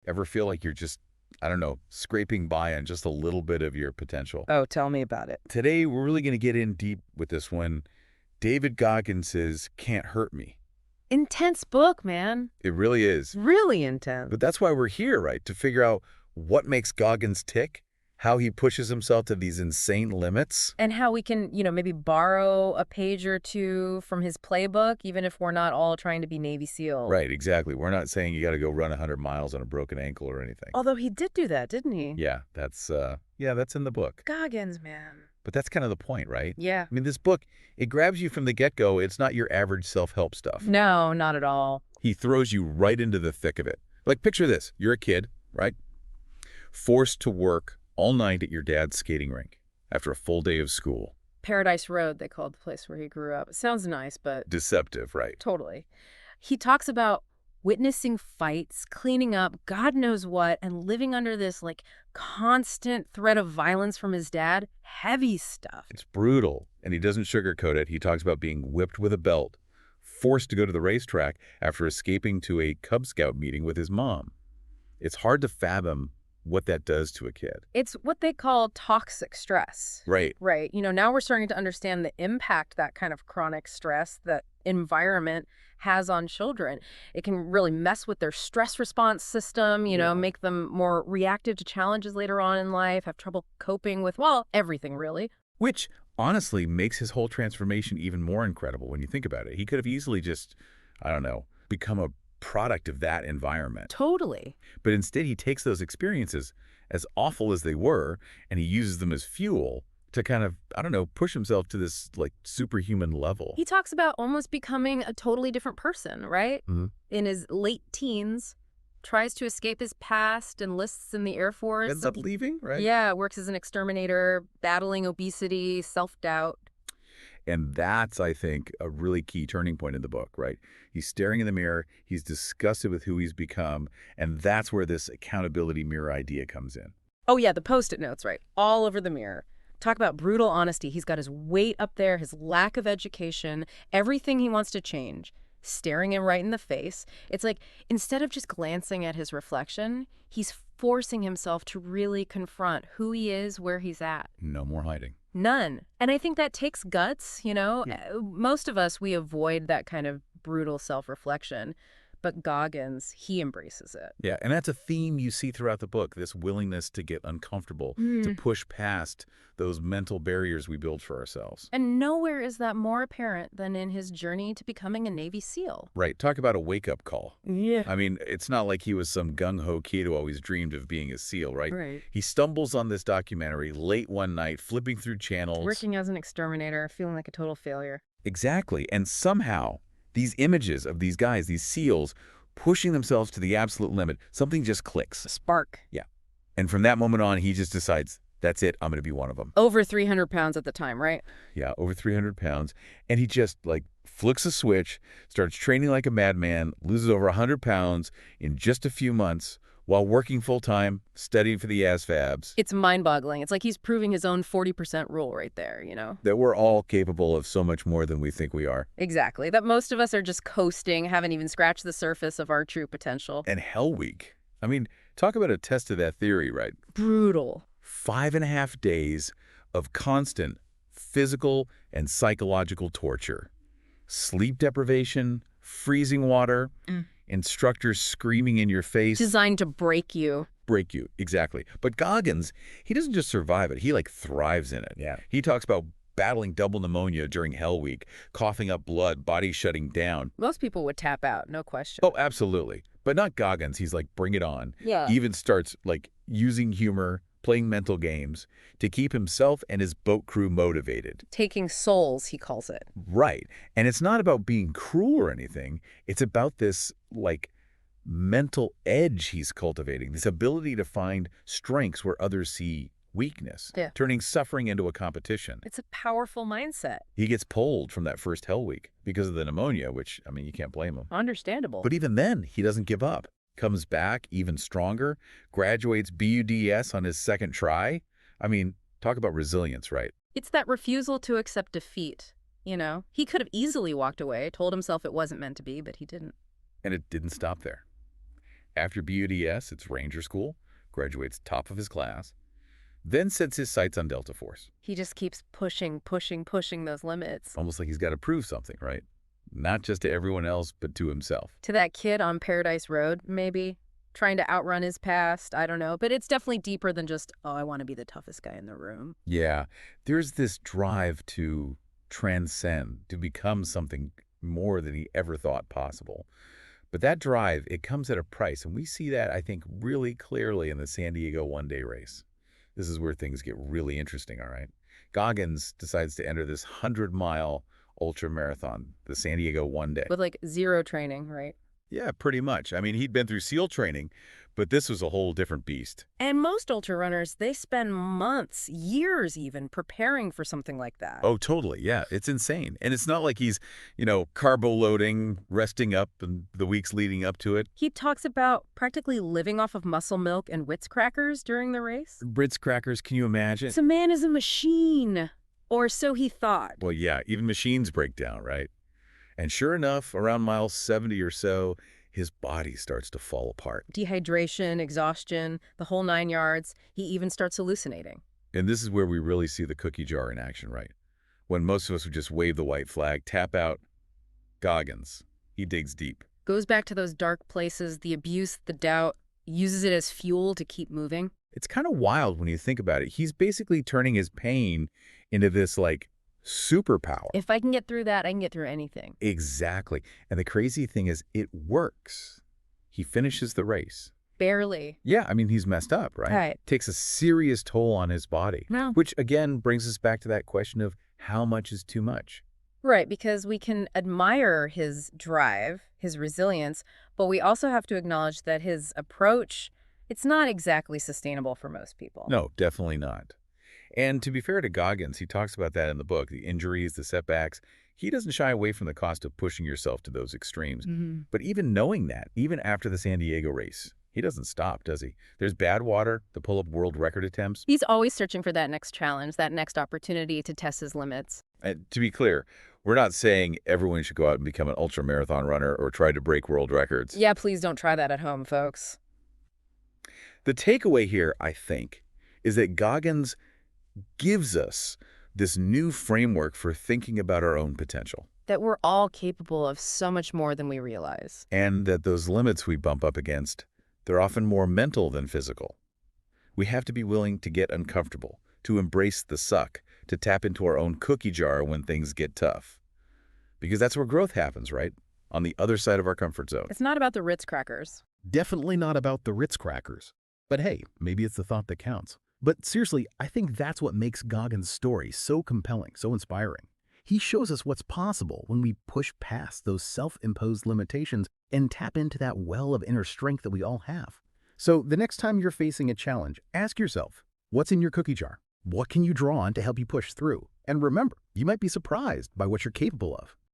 Ever feel like you're just, I don't know, scraping by on just a little bit of your potential? Oh, tell me about it. Today, we're really going to get in deep with this one. David Goggins' Can't Hurt Me. Intense book, man. It really is. Really intense. But that's why we're here, right? To figure out what makes Goggins tick, how he pushes himself to these insane limits. And how we can, maybe borrow a page or two from his playbook, even if we're not all trying to be Navy SEAL. Right, exactly. We're not saying you got to go run 100 miles on a broken ankle or anything. Although he did do that, didn't he? Yeah, that's in the book. Goggins, man. But that's kind of the point, right? Yeah. I mean, this book, it grabs you from the get-go. It's not your average self-help stuff. No, not at all. He throws you right into the thick of it. Like, picture this. You're a kid, right? Forced to work all night at your dad's skating rink after a full day of school. Paradise Road, they called the place where he grew up. It sounds nice, but... Deceptive, right? Totally. He talks about witnessing fights, cleaning up, God knows what, and living under this, constant threat of violence from his dad. Heavy stuff. It's brutal, and he doesn't sugarcoat it. He talks about being whipped with a belt, forced to go to the racetrack after escaping to a Cub Scout meeting with his mom. It's hard to fathom what that does to a kid. It's what they call toxic stress. Right. Right. Now we're starting to understand the impact that kind of chronic stress, that environment has on children. It can really mess with their stress response system, make them more reactive to challenges later on in life, have trouble coping with, everything really. Which, honestly, makes his whole transformation even more incredible when you think about it. He could have easily just, I don't know, become a product of that environment. Totally. But instead, he takes those experiences, as awful as they were, and he uses them as fuel to kind of, I don't know, push himself to this, superhuman level. He talks about almost becoming a totally different person, right? Mm-hmm. In his late teens, tries to escape his past, enlists in the Air Force. Ends up leaving, right? Yeah, works as an exterminator, battling obesity, self-doubt. And that's, I think, a really key turning point in the book, right? He's staring in the mirror, he's disgusted with who he's become, and that's where this accountability mirror idea comes in. Oh yeah, the Post-it notes, right? All over the mirror. Talk about brutal honesty. He's got his weight up there, his lack of education, everything he wants to change, staring him right in the face. It's like, instead of just glancing at his reflection, he's forcing himself to really confront who he is, where he's at. No more hiding. None. And I think that takes guts, Yeah. Most of us, we avoid that kind of brutal self-reflection. But Goggins, he embraces it. Yeah, and that's a theme you see throughout the book, this willingness to get uncomfortable, to push past those mental barriers we build for ourselves. And nowhere is that more apparent than in his journey to becoming a Navy SEAL. Right, talk about a wake-up call. Yeah. I mean, it's not like he was some gung-ho kid who always dreamed of being a SEAL, right? Right. He stumbles on this documentary late one night, flipping through channels. Working as an exterminator, feeling like a total failure. Exactly, and somehow, these images of these guys, these SEALs, pushing themselves to the absolute limit, something just clicks. A spark. Yeah. And from that moment on, he just decides, that's it, I'm going to be one of them. Over 300 pounds at the time, right? Yeah, over 300 pounds. And he just, flicks a switch, starts training like a madman, loses over 100 pounds in just a few months, while working full-time, studying for the ASVABs. It's mind-boggling. It's like he's proving his own 40% rule right there, That we're all capable of so much more than we think we are. Exactly. That most of us are just coasting, haven't even scratched the surface of our true potential. And Hell Week. I mean, talk about a test of that theory, right? Brutal. 5.5 days of constant physical and psychological torture. Sleep deprivation, freezing water, instructors screaming in your face. Designed to break you. Break you, exactly. But Goggins, he doesn't just survive it, he thrives in it. Yeah. He talks about battling double pneumonia during Hell Week, coughing up blood, body shutting down. Most people would tap out, no question. Oh, absolutely. But not Goggins. He's bring it on. Yeah. He even starts using humor, playing mental games to keep himself and his boat crew motivated. Taking souls, he calls it. Right. And it's not about being cruel or anything. It's about this, mental edge he's cultivating, this ability to find strengths where others see weakness, turning suffering into a competition. It's a powerful mindset. He gets pulled from that first Hell Week because of the pneumonia, which, you can't blame him. Understandable. But even then, he doesn't give up. Comes back even stronger, graduates BUDS on his second try. Talk about resilience, right? It's that refusal to accept defeat, He could have easily walked away, told himself it wasn't meant to be, but he didn't. And it didn't stop there. After BUDS, it's Ranger School, graduates top of his class, then sets his sights on Delta Force. He just keeps pushing, pushing, pushing those limits. Almost like he's got to prove something, right? Not just to everyone else, but to himself. To that kid on Paradise Road, maybe? Trying to outrun his past, I don't know. But it's definitely deeper than just, oh, I want to be the toughest guy in the room. Yeah, there's this drive to transcend, to become something more than he ever thought possible. But that drive, it comes at a price, and we see that, I think, really clearly in the San Diego one-day race. This is where things get really interesting, all right? Goggins decides to enter this 100-mile ultra marathon, the San Diego one day. With like zero training, right? Yeah, pretty much. I mean, he'd been through SEAL training, but this was a whole different beast. And most ultra runners, they spend months, years even, preparing for something like that. Oh, totally. Yeah, it's insane. And it's not like he's, carbo loading, resting up in the weeks leading up to it. He talks about practically living off of muscle milk and Ritz crackers during the race. Ritz crackers, can you imagine? So man is a machine. Or so he thought. Well, yeah, even machines break down, right? And sure enough, around mile 70 or so, his body starts to fall apart. Dehydration, exhaustion, the whole 9 yards. He even starts hallucinating. And this is where we really see the cookie jar in action, right? When most of us would just wave the white flag, tap out, Goggins. He digs deep. Goes back to those dark places, the abuse, the doubt, uses it as fuel to keep moving. It's kind of wild when you think about it. He's basically turning his pain into this, superpower. If I can get through that, I can get through anything. Exactly. And the crazy thing is, it works. He finishes the race. Barely. Yeah, I mean, he's messed up, right? Right. Takes a serious toll on his body. No. Which, again, brings us back to that question of how much is too much? Right, because we can admire his drive, his resilience, but we also have to acknowledge that his approach, it's not exactly sustainable for most people. No, definitely not. And to be fair to Goggins, he talks about that in the book, the injuries, the setbacks. He doesn't shy away from the cost of pushing yourself to those extremes. Mm-hmm. But even knowing that, even after the San Diego race, he doesn't stop, does he? There's Badwater, the pull-up world record attempts. He's always searching for that next challenge, that next opportunity to test his limits. And to be clear, we're not saying everyone should go out and become an ultra-marathon runner or try to break world records. Yeah, please don't try that at home, folks. The takeaway here, I think, is that Goggins gives us this new framework for thinking about our own potential. That we're all capable of so much more than we realize. And that those limits we bump up against, they're often more mental than physical. We have to be willing to get uncomfortable, to embrace the suck, to tap into our own cookie jar when things get tough. Because that's where growth happens, right? On the other side of our comfort zone. It's not about the Ritz crackers. Definitely not about the Ritz crackers. But hey, maybe it's the thought that counts. But seriously, I think that's what makes Goggins' story so compelling, so inspiring. He shows us what's possible when we push past those self-imposed limitations and tap into that well of inner strength that we all have. So the next time you're facing a challenge, ask yourself, what's in your cookie jar? What can you draw on to help you push through? And remember, you might be surprised by what you're capable of.